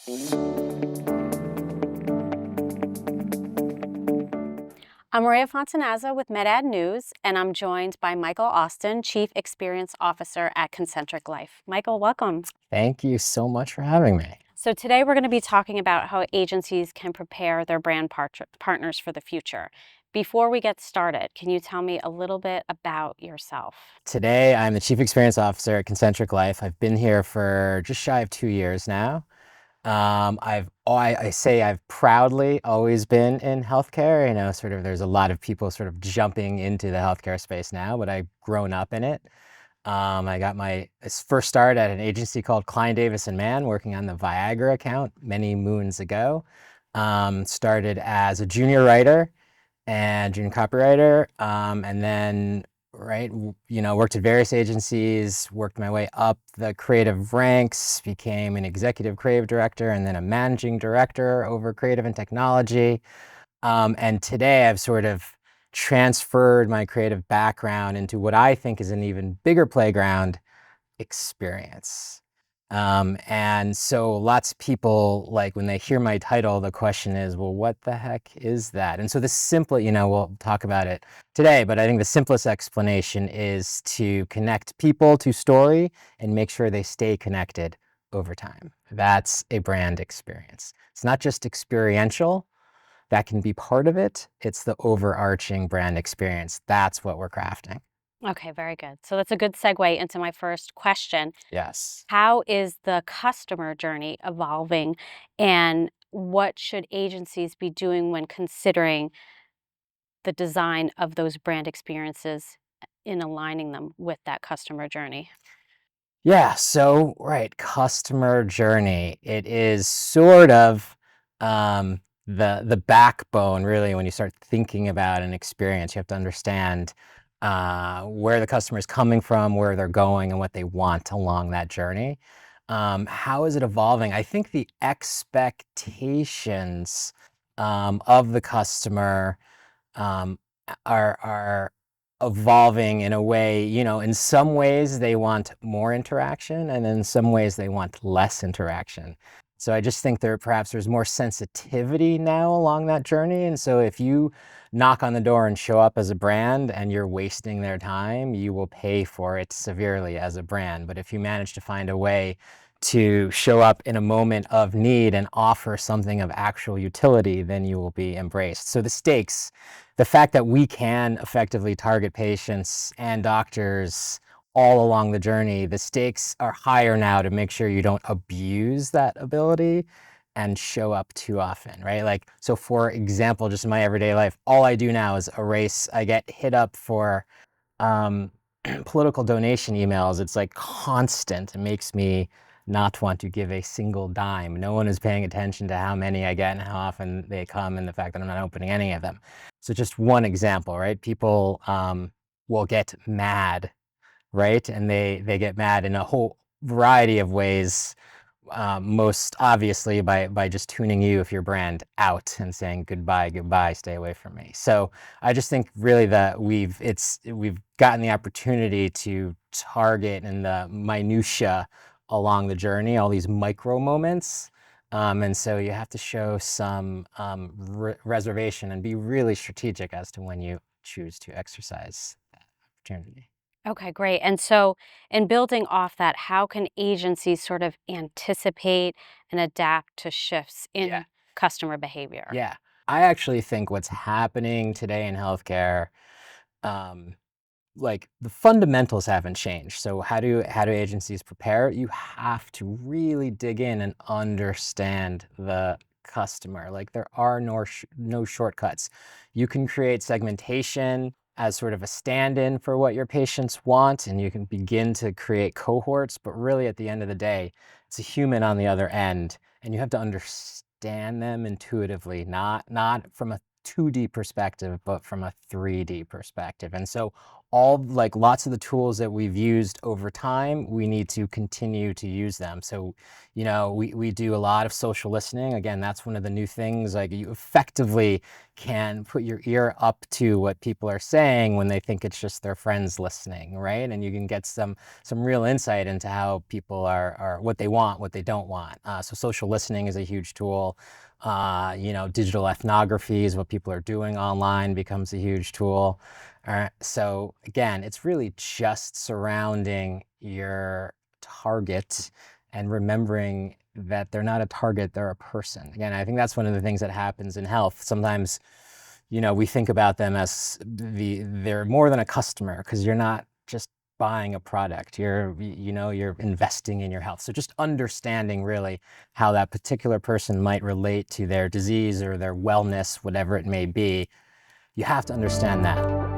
I'm Maria Fontanazza with MedAd News, and I'm joined by Michael Austin, Chief Experience Officer at ConcentricLife. Michael, welcome. Thank you so much for having me. So today we're going to be talking about how agencies can prepare their brand partners for the future. Before we get started, can you tell me a little bit about yourself? Today, I'm the Chief Experience Officer at ConcentricLife. I've been here for just shy of 2 years now. I say I've proudly always been in healthcare. Sort of there's a lot of people sort of jumping into the healthcare space now, but I've grown up in it. I got my first start at an agency called Klein Davis and Mann, working on the Viagra account many moons ago. Started as a junior writer and junior copywriter, and then worked at various agencies, worked my way up the creative ranks, became an executive creative director, and then a managing director over creative and technology. And today I've sort of transferred my creative background into what I think is an even bigger playground: experience. And so lots of people, like when they hear my title, the question is, well, what the heck is that? And so the simple, we'll talk about it today, but I think the simplest explanation is to connect people to story and make sure they stay connected over time. That's a brand experience. It's not just experiential. That can be part of it. It's the overarching brand experience. That's what we're crafting. Okay, very good. So that's a good segue into my first question. Yes. How is the customer journey evolving, and what should agencies be doing when considering the design of those brand experiences in aligning them with that customer journey? Yeah, so right, customer journey. It is sort of the backbone, really, when you start thinking about an experience. You have to understand where the customer is coming from, where they're going, and what they want along that journey. How is it evolving? I think the expectations of the customer um, are evolving in a way. In some ways they want more interaction, and in some ways they want less interaction. So I just think there's more sensitivity now along that journey. And so if you knock on the door and show up as a brand and you're wasting their time, you will pay for it severely as a brand. But if you manage to find a way to show up in a moment of need and offer something of actual utility, then you will be embraced. So the fact that we can effectively target patients and doctors all along the journey, the stakes are higher now to make sure you don't abuse that ability and show up too often, right? Like, so for example, just in my everyday life, all I do now is erase. I get hit up for um, political donation emails. It's like constant. It makes me not want to give a single dime. No one is paying attention to how many I get and how often they come, and the fact that I'm not opening any of them. So just one example, right? People will get mad, right? And they get mad in a whole variety of ways. Most obviously by just tuning you, if your brand, out and saying goodbye, goodbye, stay away from me. So I just think really that we've gotten the opportunity to target in the minutia along the journey, all these micro moments. And so you have to show some reservation and be really strategic as to when you choose to exercise that opportunity. Okay, great. And so, in building off that, how can agencies sort of anticipate and adapt to shifts Yeah. in customer behavior? Yeah. I actually think what's happening today in healthcare, um, like the fundamentals haven't changed. So how do agencies prepare? You have to really dig in and understand the customer. Like there are no shortcuts. You can create segmentation as sort of a stand-in for what your patients want, and you can begin to create cohorts, but really at the end of the day, it's a human on the other end, and you have to understand them intuitively, not from a 2D perspective, but from a 3D perspective. And so all like lots of the tools that we've used over time, we need to continue to use them. So, we do a lot of social listening. Again, that's one of the new things. Like you effectively can put your ear up to what people are saying when they think it's just their friends listening, right? And you can get some real insight into how people are what they want, what they don't want. So social listening is a huge tool. Digital ethnography is what people are doing online becomes a huge tool. All right. So again, it's really just surrounding your target and remembering that they're not a target, they're a person. Again, I think that's one of the things that happens in health. Sometimes, we think about them as they're more than a customer because you're not just buying a product. You're investing in your health. So just understanding really how that particular person might relate to their disease or their wellness, whatever it may be, you have to understand that.